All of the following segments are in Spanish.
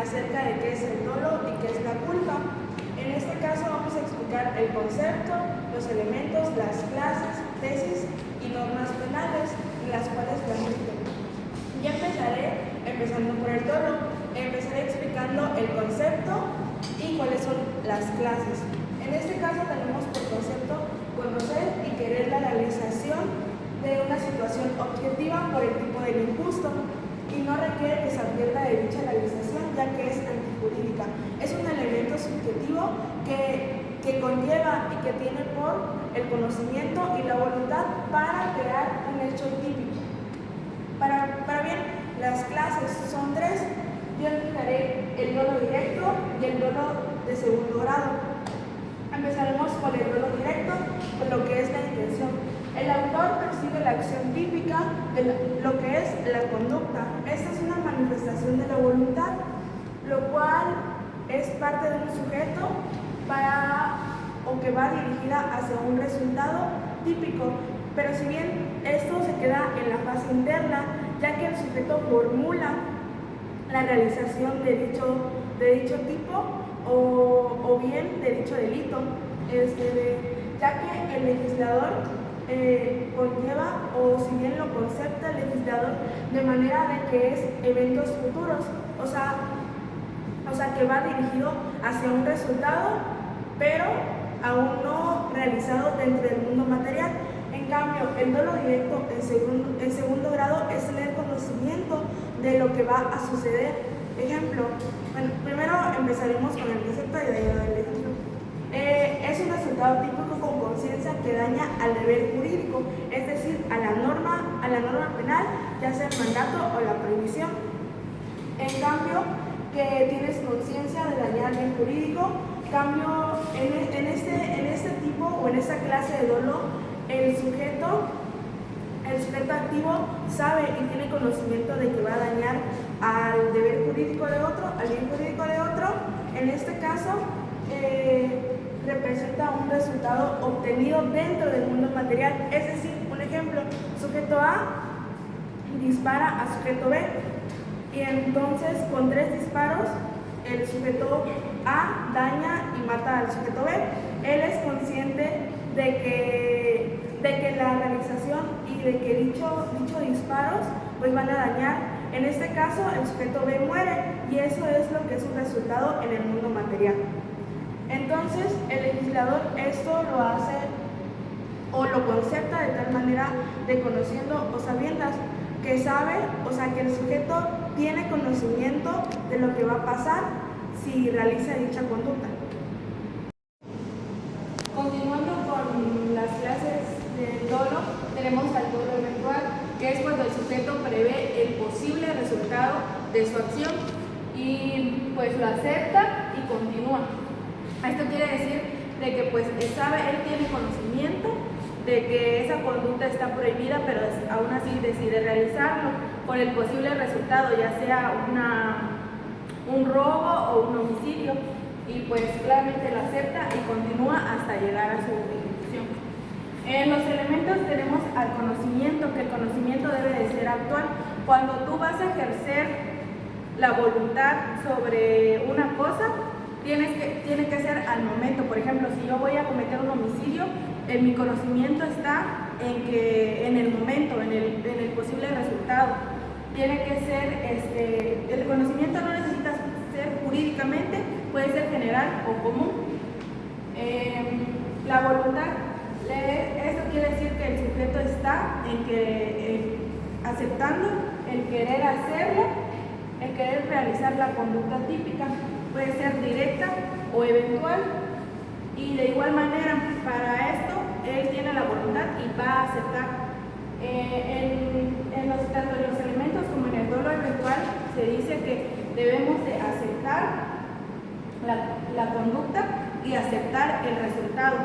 acerca de qué es el dolo y qué es la culpa. En este caso vamos a explicar el concepto, los elementos, las clases, tesis y normas penales en las cuales transiten. Ya empezando por el dolo. Empezaré explicando el concepto y cuáles son las clases. En este caso tenemos por concepto conocer y querer la realización de una situación objetiva por el tipo del injusto y no requiere que se advierta de dicha realización ya que es antijurídica. Es un elemento subjetivo que conlleva y que tiene por el conocimiento y la voluntad para crear un hecho típico. Para bien, las clases son tres. Yo explicaré el dolo directo y el dolo de segundo grado. Empezaremos con el dolo directo, con lo que es la intención. El autor percibe la acción típica de lo que es la conducta. Esta es una manifestación de la voluntad, lo cual es parte de un sujeto que va dirigida hacia un resultado típico. Pero si bien esto se queda en la fase interna, ya que el sujeto formula la realización de dicho tipo o bien de dicho delito, ya que el legislador conlleva, o si bien lo concepta el legislador de manera de que es eventos futuros, o sea que va dirigido hacia un resultado, pero aún no realizado dentro del mundo material. En cambio, el dolo directo en segundo grado es tener conocimiento de lo que va a suceder. Ejemplo, primero empezaremos con el concepto y de ahí el ejemplo. Es un resultado típico con conciencia que daña al deber jurídico, es decir, a la norma penal, ya sea el mandato o la prohibición. En cambio, que tienes conciencia de dañar el bien jurídico, cambio en este tipo o en esta clase de dolo, el sujeto activo sabe y tiene conocimiento de que va a dañar al deber jurídico de otro, al bien jurídico de otro. En este caso, representa un resultado obtenido dentro del mundo material. Es decir, un ejemplo, sujeto A dispara a sujeto B y entonces con 3 disparos el sujeto A daña y mata al sujeto B. Él es consciente de que la realización y de que dicho disparos pues van a dañar. En este caso el sujeto B muere y eso es lo que es un resultado en el mundo material. Entonces el legislador esto lo hace o lo concepta de tal manera de conociendo o sabiendas que sabe, o sea que el sujeto tiene conocimiento de lo que va a pasar si realiza dicha conducta. Continuando con las clases del dolo, tenemos al dolo eventual, que es cuando el sujeto prevé el posible resultado de su acción y pues lo acepta y continúa. Esto quiere decir de que pues él tiene conocimiento de que esa conducta está prohibida, pero aún así decide realizarlo por el posible resultado, ya sea un robo o un homicidio, y pues claramente lo acepta y continúa hasta llegar a su ejecución. En los elementos tenemos al conocimiento, que el conocimiento debe de ser actual. Cuando tú vas a ejercer la voluntad sobre una cosa, tiene que ser al momento. Por ejemplo, si yo voy a cometer un homicidio, mi conocimiento está en el momento, en el posible resultado. Tiene que ser, el conocimiento no necesita ser jurídicamente, puede ser general o común. La voluntad, esto quiere decir que el sujeto está aceptando el querer hacerlo, el querer realizar la conducta típica. Puede ser directa o eventual, y de igual manera para esto él tiene la voluntad y va a aceptar. Tanto en los elementos como en el dolo eventual se dice que debemos de aceptar la conducta y aceptar el resultado.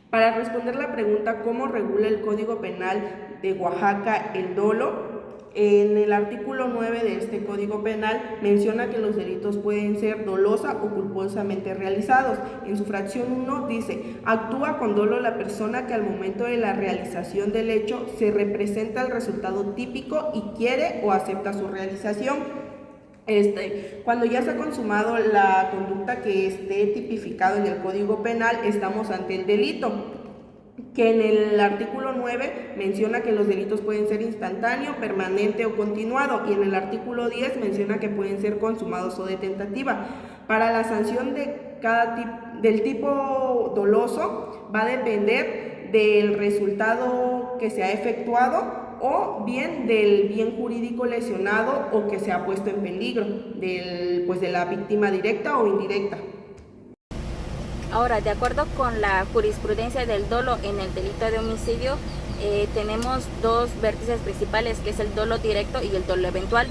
Para responder la pregunta ¿cómo regula el Código Penal de Oaxaca el dolo? En el artículo 9 de este Código Penal menciona que los delitos pueden ser dolosa o culposamente realizados. En su fracción 1 dice: actúa con dolo la persona que al momento de la realización del hecho se representa el resultado típico y quiere o acepta su realización. Cuando ya se ha consumado la conducta que esté tipificado en el Código Penal, estamos ante el delito, que en el artículo 9 menciona que los delitos pueden ser instantáneo, permanente o continuado, y en el artículo 10 menciona que pueden ser consumados o de tentativa. Para la sanción de del tipo doloso va a depender del resultado que se ha efectuado o bien del bien jurídico lesionado o que se ha puesto en peligro de la víctima directa o indirecta. Ahora, de acuerdo con la jurisprudencia del dolo en el delito de homicidio, tenemos dos vértices principales, que es el dolo directo y el dolo eventual.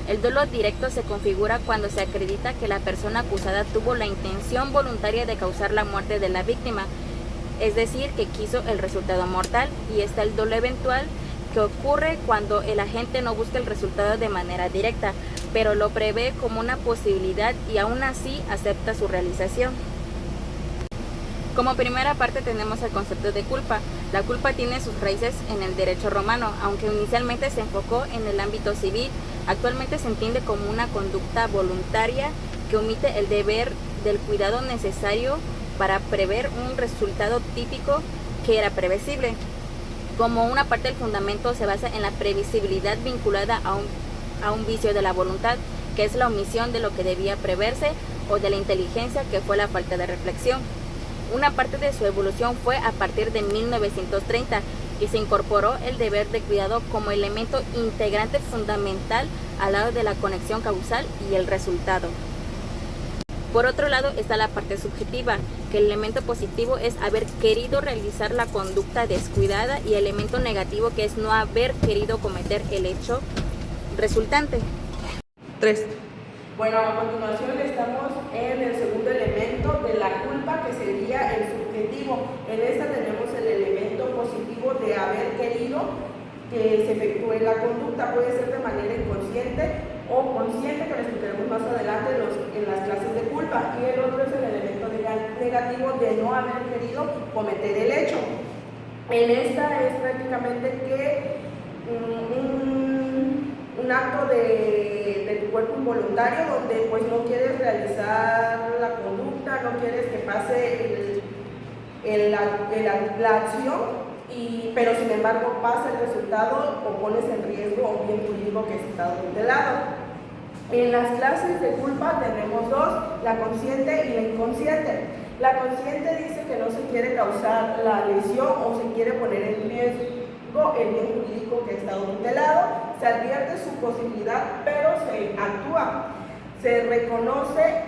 El dolo directo se configura cuando se acredita que la persona acusada tuvo la intención voluntaria de causar la muerte de la víctima, es decir, que quiso el resultado mortal, y está el dolo eventual, que ocurre cuando el agente no busca el resultado de manera directa, pero lo prevé como una posibilidad y aún así acepta su realización. Como primera parte tenemos el concepto de culpa. La culpa tiene sus raíces en el derecho romano, aunque inicialmente se enfocó en el ámbito civil. Actualmente se entiende como una conducta voluntaria que omite el deber del cuidado necesario para prever un resultado típico que era previsible. Como una parte del fundamento se basa en la previsibilidad vinculada a un vicio de la voluntad, que es la omisión de lo que debía preverse, o de la inteligencia, que fue la falta de reflexión. Una parte de su evolución fue a partir de 1930, que se incorporó el deber de cuidado como elemento integrante fundamental al lado de la conexión causal y el resultado. Por otro lado está la parte subjetiva, que el elemento positivo es haber querido realizar la conducta descuidada y el elemento negativo, que es no haber querido cometer el hecho resultante. 3. Bueno, a continuación estamos en el segundo elemento de la culpa, que sería el subjetivo. En esta tenemos el elemento positivo de haber querido que se efectúe la conducta. Puede ser de manera inconsciente o consciente, que lo explicaremos más adelante en las clases de culpa. Y el otro es el elemento negativo de no haber querido cometer el hecho. En esta es prácticamente que un acto de tu cuerpo involuntario, donde pues no quieres realizar la conducta, no quieres que pase la acción, pero sin embargo pasa el resultado o pones en riesgo un bien jurídico que está tutelado. En las clases de culpa tenemos dos: la consciente y la inconsciente. La consciente dice que no se quiere causar la lesión o se quiere poner en riesgo el bien jurídico que está tutelado. Se advierte su posibilidad, pero se actúa. Se reconoce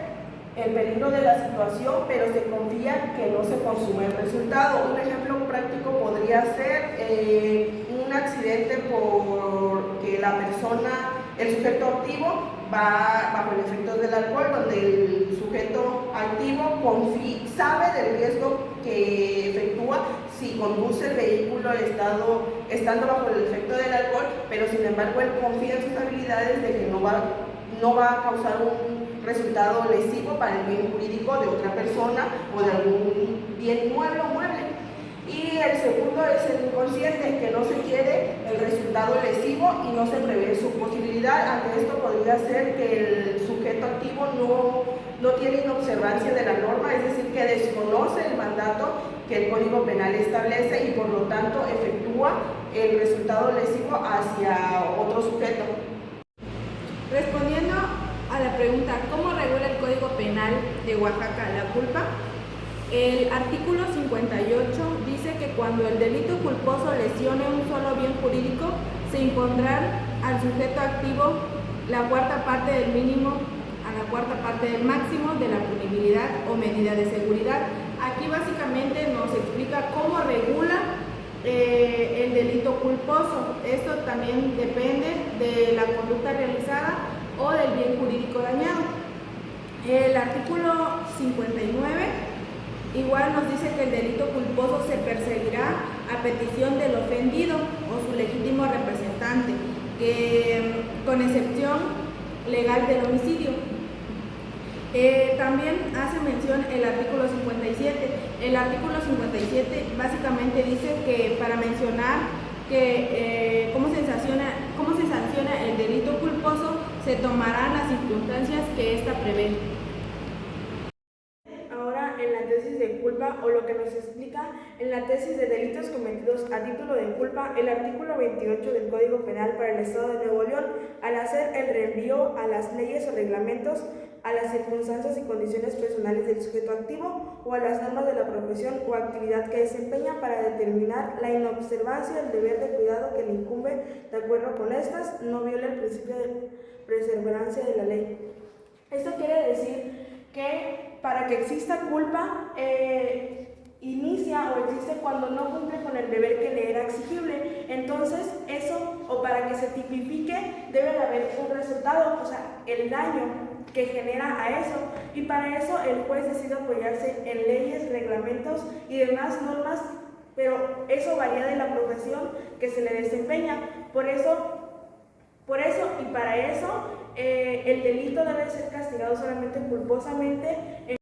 el peligro de la situación, pero se confía que no se consume el resultado. Un ejemplo práctico podría ser un accidente porque la persona, el sujeto activo, va bajo el efecto del alcohol, donde el sujeto activo sabe del riesgo que efectúa si conduce el vehículo estando bajo el efecto del alcohol, pero sin embargo él confía en sus habilidades de que no va a causar un resultado lesivo para el bien jurídico de otra persona o de algún bien mueble. Y el segundo es el inconsciente, que no se quiere el resultado lesivo y no se prevé su posibilidad. Ante esto podría ser que el sujeto activo no tiene inobservancia de la norma, es decir, que desconoce el mandato que el Código Penal establece y por lo tanto efectúa el resultado lesivo hacia otro sujeto. Respondiendo a la pregunta, ¿cómo regula el Código Penal de Oaxaca la culpa? El artículo 58 dice que cuando el delito culposo lesione un solo bien jurídico, se impondrá al sujeto activo la cuarta parte del mínimo a la cuarta parte del máximo de la punibilidad o medida de seguridad. Aquí básicamente nos explica cómo regula el delito culposo. Esto también depende de la conducta realizada o del bien jurídico dañado. El artículo 59 igual nos dice que el delito culposo se perseguirá a petición del ofendido o su legítimo representante, con excepción legal del homicidio. También hace mención el artículo 57. El artículo 57 básicamente dice que para mencionar que cómo se sanciona el delito culposo, se tomarán las circunstancias que ésta prevé. Ahora en la tesis de culpa, o lo que nos explica en la tesis de delitos cometidos a título de culpa, el artículo 28 del Código Penal para el Estado de Nuevo León, al hacer el reenvío a las leyes o reglamentos, a las circunstancias y condiciones personales del sujeto activo o a las normas de la profesión o actividad que desempeña para determinar la inobservancia del deber de cuidado que le incumbe de acuerdo con estas, no viola el principio de perseverancia de la ley. Esto quiere decir que para que exista culpa, inicia o existe cuando no cumple con el deber que le era exigible. Entonces, eso, o para que se tipifique, debe de haber un resultado, o sea, el daño que genera a eso. Y para eso el juez decide apoyarse en leyes, reglamentos y demás normas, pero eso varía de la profesión que se le desempeña. Por eso y para eso, el delito debe ser castigado solamente culposamente.